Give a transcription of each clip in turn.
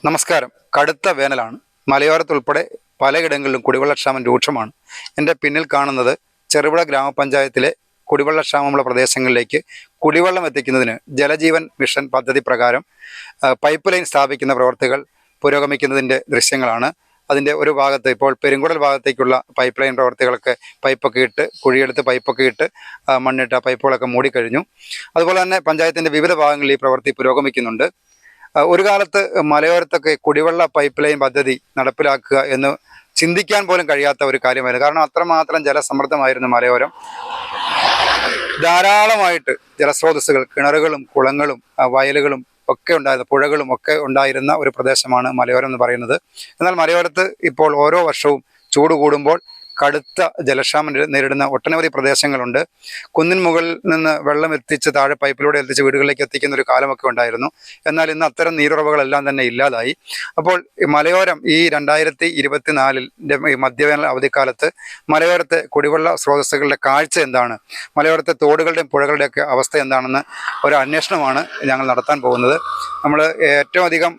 നമസ്കാരം. കടുത്ത വേനലാണ്. മലയോരത്തുൾപ്പെടെ പലയിടങ്ങളിലും കുടിവെള്ളക്ഷാമം രൂക്ഷമാണ്. എൻ്റെ പിന്നിൽ കാണുന്നത് ചെറുപുഴ ഗ്രാമപഞ്ചായത്തിലെ കുടിവെള്ളക്ഷാമമുള്ള പ്രദേശങ്ങളിലേക്ക് കുടിവെള്ളം എത്തിക്കുന്നതിന് ജലജീവൻ മിഷൻ പദ്ധതി പ്രകാരം പൈപ്പ് ലൈൻ സ്ഥാപിക്കുന്ന പ്രവർത്തികൾ പുരോഗമിക്കുന്നതിൻ്റെ ദൃശ്യങ്ങളാണ്. അതിൻ്റെ ഒരു ഭാഗത്ത് ഇപ്പോൾ പെരുങ്കുടൽ ഭാഗത്തേക്കുള്ള പൈപ്പ് ലൈൻ പ്രവർത്തികളൊക്കെ പൈപ്പൊക്കെ ഇട്ട് കുഴിയെടുത്ത് പൈപ്പൊക്കെ ഇട്ട് മണ്ണിട്ട് ആ പൈപ്പുകളൊക്കെ മൂടിക്കഴിഞ്ഞു. അതുപോലെ തന്നെ പഞ്ചായത്തിൻ്റെ വിവിധ ഭാഗങ്ങളിൽ ഈ പ്രവൃത്തി പുരോഗമിക്കുന്നുണ്ട്. ഒരു കാലത്ത് മലയോരത്തൊക്കെ കുടിവെള്ള പൈപ്പ് ലൈൻ പദ്ധതി നടപ്പിലാക്കുക എന്ന് ചിന്തിക്കാൻ പോലും കഴിയാത്ത ഒരു കാര്യമായിരുന്നു. കാരണം അത്രമാത്രം ജലസമൃദ്ധമായിരുന്നു മലയോരം. ധാരാളമായിട്ട് ജലസ്രോതസ്സുകൾ, കിണറുകളും കുളങ്ങളും വയലുകളും ഒക്കെ ഉണ്ടായിരുന്ന, പുഴകളും ഒക്കെ ഉണ്ടായിരുന്ന ഒരു പ്രദേശമാണ് മലയോരം എന്ന് പറയുന്നത്. എന്നാൽ മലയോരത്ത് ഇപ്പോൾ ഓരോ വർഷവും ചൂട് കൂടുമ്പോൾ കടുത്ത ജലക്ഷാമം നേരിടുന്ന ഒട്ടനവധി പ്രദേശങ്ങളുണ്ട്. കുന്നിൻ മുകളിൽ നിന്ന് വെള്ളം എത്തിച്ച് താഴെ പൈപ്പിലൂടെ എത്തിച്ച് വീടുകളിലേക്ക് എത്തിക്കുന്ന ഒരു കാലമൊക്കെ ഉണ്ടായിരുന്നു. എന്നാൽ ഇന്ന് അത്തരം നീരുറവകളെല്ലാം തന്നെ ഇല്ലാതായി. അപ്പോൾ മലയോരം ഈ 2024 മധ്യവേനൽ അവധിക്കാലത്ത് മലയോരത്തെ കുടിവെള്ള സ്രോതസ്സുകളുടെ കാഴ്ച എന്താണ്, മലയോരത്തെ തോടുകളുടെയും പുഴകളുടെയൊക്കെ അവസ്ഥ എന്താണെന്ന് ഒരു അന്വേഷണമാണ് ഞങ്ങൾ നടത്താൻ പോകുന്നത്. നമ്മൾ ഏറ്റവും അധികം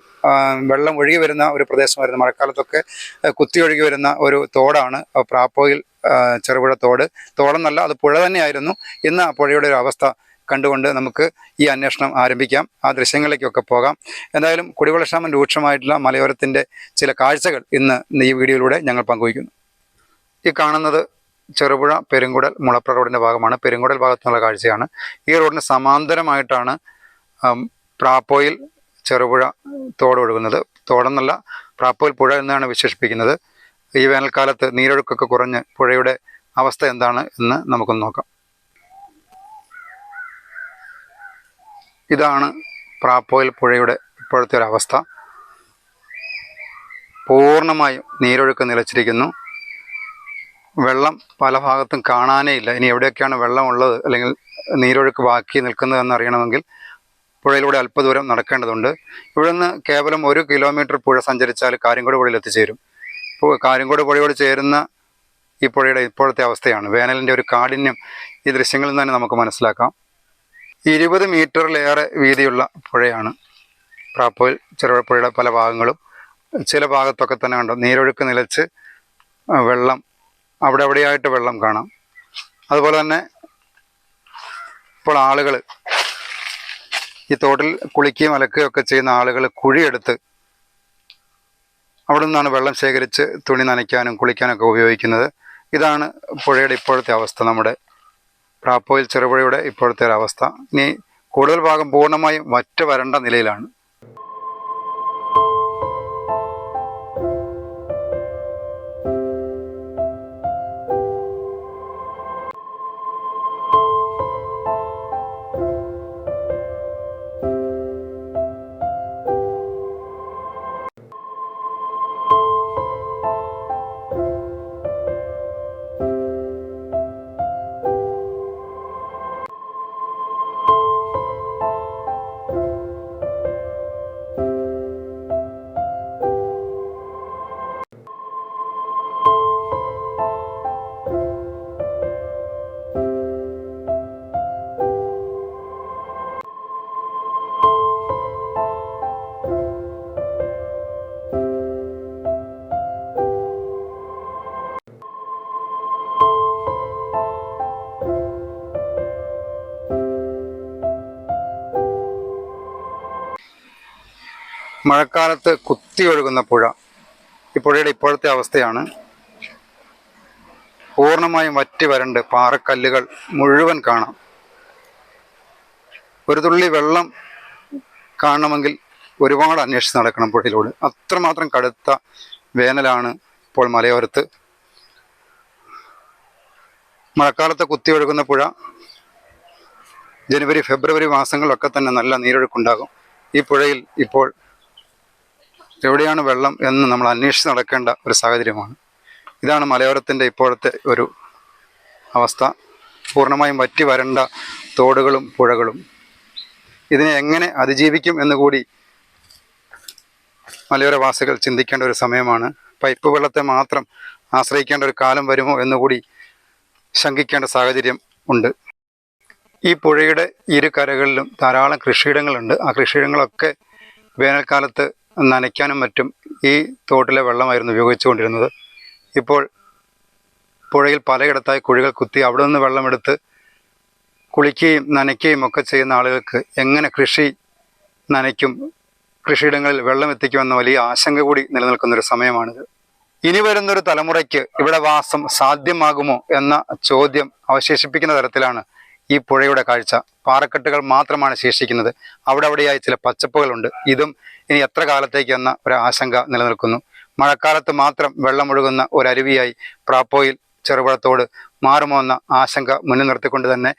വെള്ളം ഒഴുകി വരുന്ന ഒരു പ്രദേശമായിരുന്നു. മഴക്കാലത്തൊക്കെ കുത്തിയൊഴുകി വരുന്ന ഒരു തോടാണ് പ്രാപ്പോയിൽ ചെറുപുഴ തോട്. തോടെന്നല്ല, അത് പുഴ തന്നെയായിരുന്നു. ഇന്ന് ആ പുഴയുടെ ഒരു അവസ്ഥ കണ്ടുകൊണ്ട് നമുക്ക് ഈ അന്വേഷണം ആരംഭിക്കാം. ആ ദൃശ്യങ്ങളിലേക്കൊക്കെ പോകാം. എന്തായാലും കുടിവെള്ളക്ഷാമം രൂക്ഷമായിട്ടുള്ള മലയോരത്തിൻ്റെ ചില കാഴ്ചകൾ ഇന്ന് ഈ വീഡിയോയിലൂടെ ഞങ്ങൾ പങ്കുവയ്ക്കുന്നു. ഈ കാണുന്നത് ചെറുപുഴ പെരുങ്കുടൽ മുളപ്ര റോഡിൻ്റെ ഭാഗമാണ്. പെരുങ്കുടൽ ഭാഗത്തുനിന്നുള്ള കാഴ്ചയാണ്. ഈ റോഡിന് സമാന്തരമായിട്ടാണ് പ്രാപ്പോയിൽ ചെറുപുഴ തോട് ഒഴുകുന്നത്. തോടെന്നല്ല, പ്രാപ്പോയിൽ പുഴ എന്നാണ് വിശേഷിപ്പിക്കുന്നത്. ഈ വേനൽക്കാലത്ത് നീരൊഴുക്കൊക്കെ കുറഞ്ഞ് പുഴയുടെ അവസ്ഥ എന്താണ് എന്ന് നമുക്കൊന്ന് നോക്കാം. ഇതാണ് പ്രാപ്പോയിൽ പുഴയുടെ ഇപ്പോഴത്തെ ഒരു അവസ്ഥ. പൂർണ്ണമായും നീരൊഴുക്ക് നിലച്ചിരിക്കുന്നു. വെള്ളം പല ഭാഗത്തും കാണാനേ ഇല്ല. ഇനി എവിടെയൊക്കെയാണ് വെള്ളമുള്ളത് അല്ലെങ്കിൽ നീരൊഴുക്ക് ബാക്കി നിൽക്കുന്നതെന്ന് അറിയണമെങ്കിൽ പുഴയിലൂടെ അല്പദൂരം നടക്കേണ്ടതുണ്ട്. ഇവിടെ നിന്ന് കേവലം 1 കിലോമീറ്റർ പുഴ സഞ്ചരിച്ചാൽ കാര്യങ്കോട് പുഴയിൽ എത്തിച്ചേരും. ഇപ്പോൾ കാര്യങ്കോട് പുഴയോട് ചേരുന്ന ഈ പുഴയുടെ ഇപ്പോഴത്തെ അവസ്ഥയാണ്. വേനലിൻ്റെ ഒരു കാഠിന്യം ഈ ദൃശ്യങ്ങളിൽ നിന്ന് തന്നെ നമുക്ക് മനസ്സിലാക്കാം. 20 മീറ്ററിലേറെ വീതിയുള്ള പുഴയാണ് പ്രാപ്പോയിൽ ചെറുപുഴ പുഴയുടെ പല ഭാഗങ്ങളും. ചില ഭാഗത്തൊക്കെ തന്നെ കണ്ടോ നീരൊഴുക്ക് നിലച്ച് വെള്ളം അവിടെ അവിടെയായിട്ട് വെള്ളം കാണാം. അതുപോലെ തന്നെ ഇപ്പോൾ ആളുകൾ ഈ തോട്ടിൽ കുളിക്കുകയും അലക്കുകയും ഒക്കെ ചെയ്യുന്ന ആളുകൾ കുഴിയെടുത്ത് അവിടെ നിന്നാണ് വെള്ളം ശേഖരിച്ച് തുണി നനയ്ക്കാനും കുളിക്കാനൊക്കെ ഉപയോഗിക്കുന്നത്. ഇതാണ് പുഴയുടെ ഇപ്പോഴത്തെ അവസ്ഥ, നമ്മുടെ പ്രാപ്പോയിൽ ചെറുപുഴയുടെ ഇപ്പോഴത്തെ ഒരു അവസ്ഥ. ഇനി കൂടുതൽ ഭാഗം പൂർണ്ണമായും വറ്റ് വരണ്ട നിലയിലാണ്. മഴക്കാലത്ത് കുത്തി ഒഴുകുന്ന പുഴ, ഈ പുഴയുടെ ഇപ്പോഴത്തെ അവസ്ഥയാണ്. പൂർണ്ണമായും വറ്റി വരണ്ട് പാറക്കല്ലുകൾ മുഴുവൻ കാണാം. ഒരു തുള്ളി വെള്ളം കാണണമെങ്കിൽ ഒരുപാട് അന്വേഷിച്ച് നടക്കണം പുഴയിലൂടെ. അത്രമാത്രം കടുത്ത വേനലാണ് ഇപ്പോൾ മലയോരത്ത്. മഴക്കാലത്ത് കുത്തി ഒഴുകുന്ന പുഴ ജനുവരി ഫെബ്രുവരി മാസങ്ങളിലൊക്കെ തന്നെ നല്ല നീരൊഴുക്കുണ്ടാകും. ഈ പുഴയിൽ ഇപ്പോൾ എവിടെയാണ് വെള്ളം എന്ന് നമ്മൾ അന്വേഷിച്ച് നടക്കേണ്ട ഒരു സാഹചര്യമാണ്. ഇതാണ് മലയോരത്തിൻ്റെ ഇപ്പോഴത്തെ ഒരു അവസ്ഥ. പൂർണ്ണമായും വറ്റി വരണ്ട തോടുകളും പുഴകളും. ഇതിനെ എങ്ങനെ അതിജീവിക്കും എന്നുകൂടി മലയോരവാസികൾ ചിന്തിക്കേണ്ട ഒരു സമയമാണ്. പൈപ്പ് വെള്ളത്തെ മാത്രം ആശ്രയിക്കേണ്ട ഒരു കാലം വരുമോ എന്നുകൂടി ശങ്കിക്കേണ്ട സാഹചര്യം ഉണ്ട്. ഈ പുഴയുടെ ഇരു കരകളിലും ധാരാളം കൃഷിയിടങ്ങളുണ്ട്. ആ കൃഷിയിടങ്ങളൊക്കെ വേനൽക്കാലത്ത് നനയ്ക്കാനും മറ്റും ഈ തോട്ടിലെ വെള്ളമായിരുന്നു ഉപയോഗിച്ചുകൊണ്ടിരുന്നത്. ഇപ്പോൾ പുഴയിൽ പലയിടത്തായി കുഴികൾ കുത്തി അവിടെ നിന്ന് വെള്ളമെടുത്ത് കുളിക്കുകയും നനയ്ക്കുകയും ഒക്കെ ചെയ്യുന്ന ആളുകൾക്ക് എങ്ങനെ കൃഷി നനയ്ക്കും, കൃഷിയിടങ്ങളിൽ വെള്ളം എത്തിക്കുമെന്ന വലിയ ആശങ്ക കൂടി നിലനിൽക്കുന്നൊരു സമയമാണിത്. ഇനി വരുന്നൊരു തലമുറയ്ക്ക് ഇവിടെ വാസം സാധ്യമാകുമോ എന്ന ചോദ്യം അവശേഷിപ്പിക്കുന്ന തരത്തിലാണ് ഈ പുഴയുടെ കാഴ്ച. പാറക്കെട്ടുകൾ മാത്രമാണ് ശേഷിക്കുന്നത്. അവിടെയായി ചില പച്ചപ്പുകളുണ്ട്. ഇതും ഇനി എത്ര കാലത്തേക്ക് എന്ന ഒരു ആശങ്ക നിലനിൽക്കുന്നു. മഴക്കാലത്ത് മാത്രം വെള്ളമൊഴുകുന്ന ഒരു അരുവിയായി പ്രാപ്പോയിൽ ചെറുപുഴത്തോട് മാറുമോ എന്ന ആശങ്ക മുന്നിൽ നിർത്തിക്കൊണ്ട് തന്നെ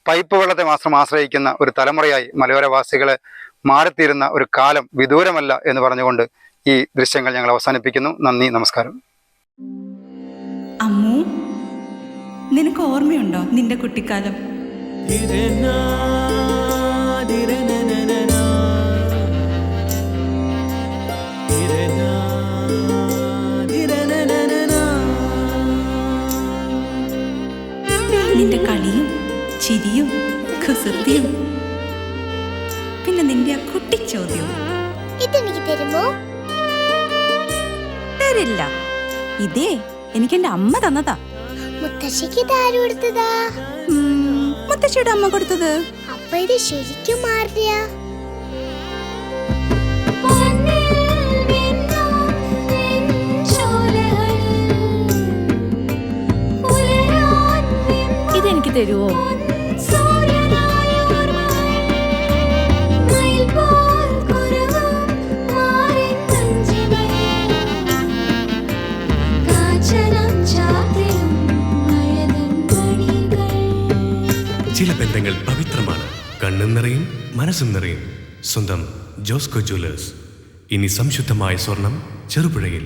പൈപ്പ് വെള്ളത്തെ മാത്രം ആശ്രയിക്കുന്ന ഒരു തലമുറയായി മലയോരവാസികളെ മാറിത്തീരുന്ന ഒരു കാലം വിദൂരമല്ല എന്ന് പറഞ്ഞുകൊണ്ട് ഈ ദൃശ്യങ്ങൾ ഞങ്ങൾ അവസാനിപ്പിക്കുന്നു. നന്ദി, നമസ്കാരം. അമ്മു, നിനക്ക് ഓർമ്മയുണ്ടോ നിന്റെ കുട്ടിക്കാലം? നിന്റെ കളിയും ചിരിയും കുസൃതിയും, പിന്നെ നിന്റെ ആ കുട്ടിച്ചോദ്യവും. ഇതെനിക്ക് തരുമോ? തരില്ല. ഇതേ എനിക്ക് എന്റെ അമ്മ തന്നതാ. മുത്തശ്ശിക്ക് ഇതാര് കൊടുത്തതാ? മുത്തശ്ശിയുടെ അമ്മ കൊടുത്തത്. അപ്പൊ ഇത് ശരിക്കും മാറിയ? ഇതെനിക്ക് തരുവോ? ചില ബന്ധങ്ങൾ പവിത്രമാണ്. കണ്ണും നിറയും മനസ്സും നിറയും. സ്വന്തം ജോസ്കോ ജ്വല്ലേഴ്സ്. ഇനി സംശുദ്ധമായ സ്വർണം ചെറുപുഴയിൽ.